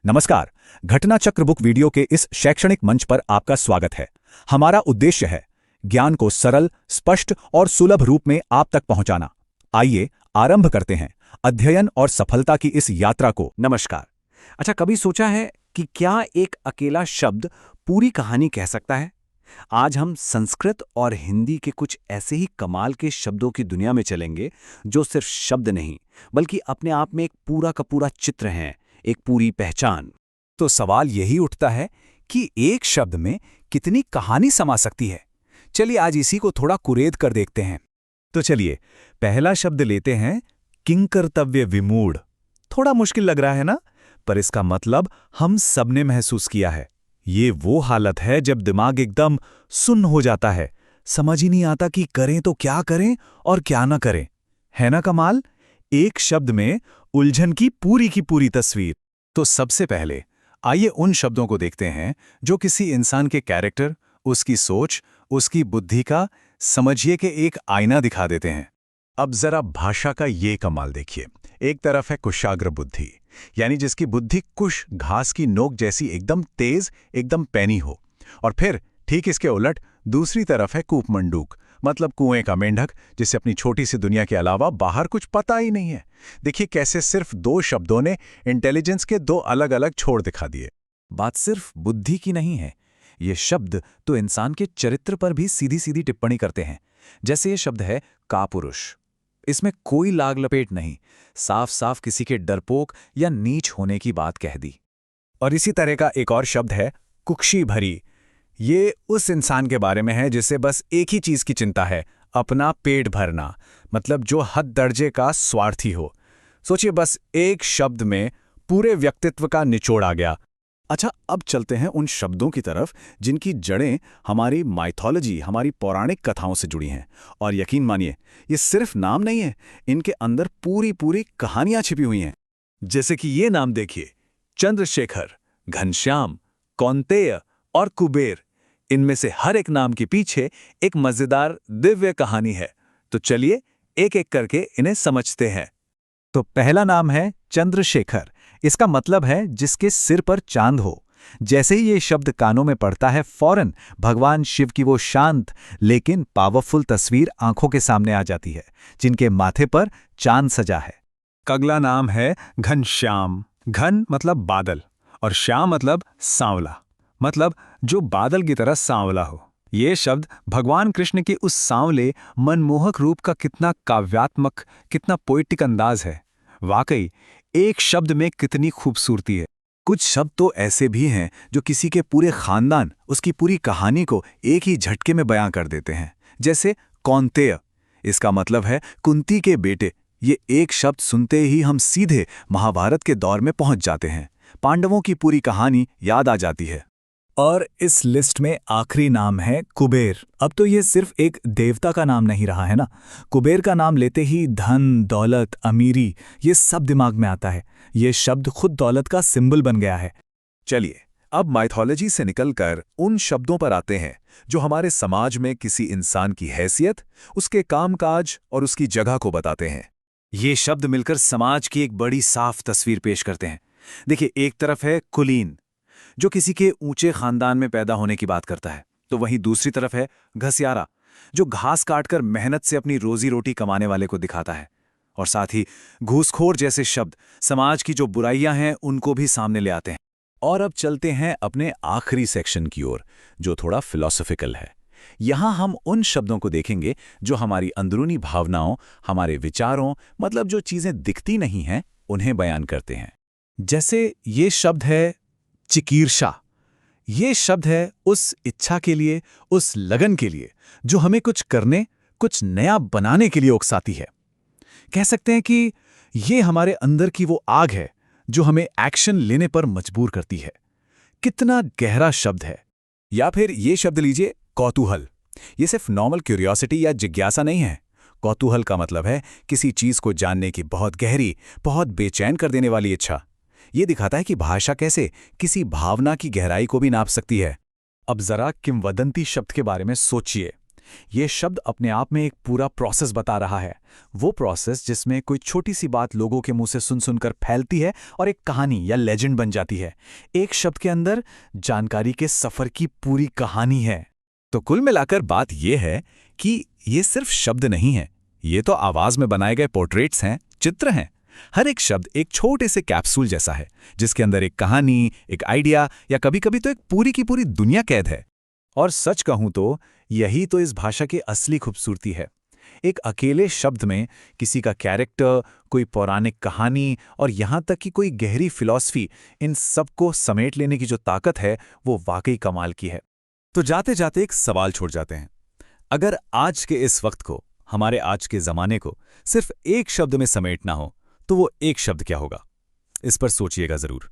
नमस्कार। घटना चक्र बुक वीडियो के इस शैक्षणिक मंच पर आपका स्वागत है। हमारा उद्देश्य है ज्ञान को सरल, स्पष्ट और सुलभ रूप में आप तक पहुंचाना। आइए आरंभ करते हैं अध्ययन और सफलता की इस यात्रा को। नमस्कार। अच्छा, कभी सोचा है कि क्या एक अकेला शब्द पूरी कहानी कह सकता है? आज हम संस्कृत और हिंदी के कुछ ऐसे ही कमाल के शब्दों की दुनिया में चलेंगे जो सिर्फ शब्द नहीं बल्कि अपने आप में एक पूरा का पूरा चित्र हैं, एक पूरी पहचान। तो सवाल यही उठता है कि एक शब्द में कितनी कहानी समा सकती है। चलिए आज इसी को थोड़ा कुरेद कर देखते हैं। तो चलिए पहला शब्द लेते हैं, किंकर्तव्य विमूढ़। थोड़ा मुश्किल लग रहा है ना, पर इसका मतलब हम सबने महसूस किया है। ये वो हालत है जब दिमाग एकदम सुन्न हो जाता है, समझ ही नहीं आता कि करें तो क्या करें और क्या ना करें। है ना कमाल? एक शब्द में उलझन की पूरी तस्वीर। तो सबसे पहले आइए उन शब्दों को देखते हैं जो किसी इंसान के कैरेक्टर, उसकी सोच, उसकी बुद्धि का समझिए कि एक आईना दिखा देते हैं। अब जरा भाषा का ये कमाल देखिए। एक तरफ है कुशाग्र बुद्धि, यानी जिसकी बुद्धि कुश घास की नोक जैसी एकदम तेज, एकदम पैनी हो। और फिर ठीक इसके उलट दूसरी तरफ है कूपमंडूक, मतलब कुएं का मेंढक, जिसे अपनी छोटी सी दुनिया के अलावा बाहर कुछ पता ही नहीं है। देखिए कैसे सिर्फ दो शब्दों ने इंटेलिजेंस के दो अलग अलग छोर दिखा दिए। बात सिर्फ बुद्धि की नहीं है, ये शब्द तो इंसान के चरित्र पर भी सीधी सीधी टिप्पणी करते हैं। जैसे ये शब्द है कापुरुष। इसमें कोई लाग लपेट नहीं, साफ साफ किसी के डरपोक या नीच होने की बात कह दी। और इसी तरह का एक और शब्द है कुक्षी भरी। ये उस इंसान के बारे में है जिसे बस एक ही चीज की चिंता है, अपना पेट भरना, मतलब जो हद दर्जे का स्वार्थी हो। सोचिए बस एक शब्द में पूरे व्यक्तित्व का निचोड़ आ गया। अच्छा, अब चलते हैं उन शब्दों की तरफ जिनकी जड़ें हमारी माइथोलॉजी, हमारी पौराणिक कथाओं से जुड़ी हैं। और यकीन मानिए, ये सिर्फ नाम नहीं है, इनके अंदर पूरी पूरी कहानियां छिपी हुई हैं। जैसे कि ये नाम देखिए, चंद्रशेखर, घनश्याम, कौंतेय और कुबेर। इनमें से हर एक नाम के पीछे एक मजेदार दिव्य कहानी है। तो चलिए एक एक करके इन्हें समझते हैं। तो पहला नाम है चंद्रशेखर। इसका मतलब है जिसके सिर पर चांद हो। जैसे ही ये शब्द कानों में पड़ता है, फौरन भगवान शिव की वो शांत लेकिन पावरफुल तस्वीर आंखों के सामने आ जाती है, जिनके माथे पर चांद सजा है। अगला नाम है घनश्याम। घन मतलब बादल और श्याम मतलब सांवला, मतलब जो बादल की तरह सांवला हो। ये शब्द भगवान कृष्ण के उस सांवले मनमोहक रूप का कितना काव्यात्मक, कितना पोएटिक अंदाज है। वाकई एक शब्द में कितनी खूबसूरती है। कुछ शब्द तो ऐसे भी हैं जो किसी के पूरे खानदान, उसकी पूरी कहानी को एक ही झटके में बयां कर देते हैं। जैसे कौंतेय, इसका मतलब है कुंती के बेटे। ये एक शब्द सुनते ही हम सीधे महाभारत के दौर में पहुंच जाते हैं। पांडवों की पूरी कहानी याद आ जाती है। और इस लिस्ट में आखिरी नाम है कुबेर। अब तो ये सिर्फ एक देवता का नाम नहीं रहा है ना। कुबेर का नाम लेते ही धन, दौलत, अमीरी, ये सब दिमाग में आता है। ये शब्द खुद दौलत का सिंबल बन गया है। चलिए अब माइथोलॉजी से निकलकर उन शब्दों पर आते हैं जो हमारे समाज में किसी इंसान की हैसियत, उसके कामकाज और उसकी जगह को बताते हैं। ये शब्द मिलकर समाज की एक बड़ी साफ तस्वीर पेश करते हैं। देखिए, एक तरफ है कुलीन, जो किसी के ऊंचे खानदान में पैदा होने की बात करता है, तो वहीं दूसरी तरफ है घसियारा, जो घास काटकर मेहनत से अपनी रोजी रोटी कमाने वाले को दिखाता है। और साथ ही घूसखोर जैसे शब्द समाज की जो बुराइयां हैं उनको भी सामने ले आते हैं। और अब चलते हैं अपने आखिरी सेक्शन की ओर, जो थोड़ा फिलॉसफिकल है। यहां हम उन शब्दों को देखेंगे जो हमारी अंदरूनी भावनाओं, हमारे विचारों, मतलब जो चीजें दिखती नहीं हैं, उन्हें बयान करते हैं। जैसे ये शब्द है चिकीर्षा। ये शब्द है उस इच्छा के लिए, उस लगन के लिए जो हमें कुछ करने, कुछ नया बनाने के लिए उकसाती है। कह सकते हैं कि ये हमारे अंदर की वो आग है जो हमें एक्शन लेने पर मजबूर करती है। कितना गहरा शब्द है। या फिर ये शब्द लीजिए कौतूहल। ये सिर्फ नॉर्मल क्यूरियोसिटी या जिज्ञासा नहीं है। कौतूहल का मतलब है किसी चीज को जानने की बहुत गहरी, बहुत बेचैन कर देने वाली इच्छा। ये दिखाता है कि भाषा कैसे किसी भावना की गहराई को भी नाप सकती है। अब जरा किंवदंती शब्द के बारे में सोचिए। ये शब्द अपने आप में एक पूरा प्रोसेस बता रहा है, वो प्रोसेस जिसमें कोई छोटी सी बात लोगों के मुंह से सुन सुनकर फैलती है और एक कहानी या लेजेंड बन जाती है। एक शब्द के अंदर जानकारी के सफर की पूरी कहानी है। तो कुल मिलाकर बात यह है कि ये सिर्फ शब्द नहीं है, ये तो आवाज में बनाए गए पोर्ट्रेट्स हैं, चित्र हैं। हर एक शब्द एक छोटे से कैप्सूल जैसा है, जिसके अंदर एक कहानी, एक आइडिया या कभी-कभी तो एक पूरी की पूरी दुनिया कैद है। और सच कहूं तो यही तो इस भाषा की असली खूबसूरती है। एक अकेले शब्द में किसी का कैरेक्टर, कोई पौराणिक कहानी और यहाँ तक कि कोई गहरी फिलॉसफी, इन सबको समेट लेने की जो ताकत है वो वाकई कमाल की है। तो जाते जाते एक सवाल छोड़ जाते हैं। अगर आज के इस वक्त को, हमारे आज के ज़माने को सिर्फ एक शब्द में समेटना हो, तो वो एक शब्द क्या होगा? इस पर सोचिएगा ज़रूर।